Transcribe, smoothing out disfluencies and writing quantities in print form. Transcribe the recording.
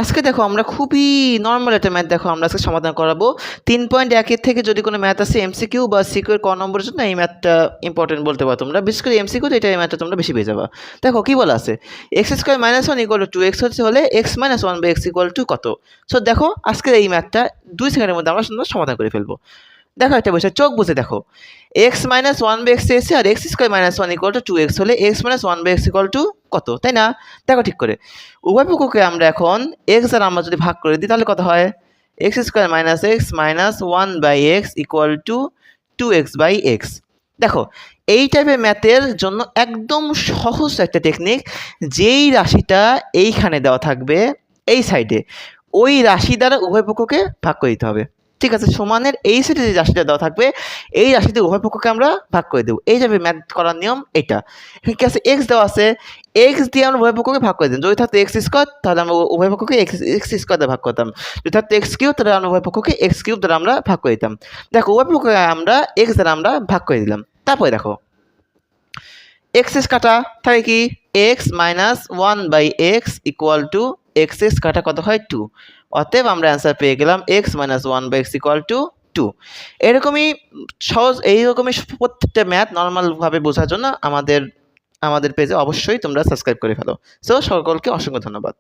আজকে দেখো আমরা খুবই নর্মাল একটা ম্যাথ দেখো আমরা আজকে সমাধান করাবো 3.1 থেকে যদি কোনো ম্যাথ আছে এমসিকিউ বা সিকিউ এর ক নম্বরের জন্য এই ম্যাথটা ইম্পর্টেন্ট বলতে পারো তোমরা, বিশেষ করে এমসিকিউ এটা এই ম্যাথটা তোমরা বেশি পেয়ে যাবা। দেখো কি বলা আছে, x square minus one equal to x হলে x minus one by x equal to কত। সো দেখো আজকের এই ম্যাথটা 2 সেকেন্ডের মধ্যে আমরা সুন্দর সমাধান করে ফেলবো। দেখো একটা বিষয় চোখ বুঝে দেখো, x minus one by x এসে আর x square minus one equal to 2x হলে x minus one by x equal to কত, তাই না? দেখো ঠিক করে উভয় পক্ষকে আমরা এখন এক্স আর আমরা যদি ভাগ করে দিই তাহলে কত হয়, x square minus x minus one by x equal to 2x by x. দেখো এই টাইপের ম্যাথের জন্য একদম সহজ একটা টেকনিক, যেই রাশিটা এইখানে দেওয়া থাকবে এই সাইডে ওই রাশি দ্বারা উভয় পক্ষকে ভাগ করে দিতে হবে। ঠিক আছে, সমানের এই সাইডে যে রাশিটা দেওয়া থাকবে এই রাশিতে উভয় পক্ষকে আমরা ভাগ করে দেবো। এই যাবে ম্যাথ করার নিয়ম এটা। এখানে কি আছে, এক্স দেওয়া আছে, এক্স দিয়ে আমরা উভয় পক্ষকে ভাগ করে দিই। যদি থাকতো এক্স স্কোয়ার তাহলে আমরা উভয় পক্ষকে এক্স স্কোয়ার দ্বারা ভাগ করতাম, যদি থাকতো এক্স কিউব তাহলে আমরা উভয় পক্ষকে এক্স কিউব দ্বারা আমরা ভাগ করে দিতাম। দেখো উভয় পক্ষকে আমরা এক্স দ্বারা আমরা ভাগ করে দিলাম। তারপরে দেখো এক্স কাটা থাকে কি, x minus one by x equal to x কাটা কত হয় 2। অতএব আমরা অ্যান্সার পেয়ে গেলাম x minus one by x equal to 2। এরকমই সহজ, এইরকমই প্রত্যেকটা ম্যাথ নর্মালভাবে বোঝার জন্য আমাদের পেজে অবশ্যই তোমরা সাবস্ক্রাইব করে ফেলো। সো সকলকে অসংখ্য ধন্যবাদ।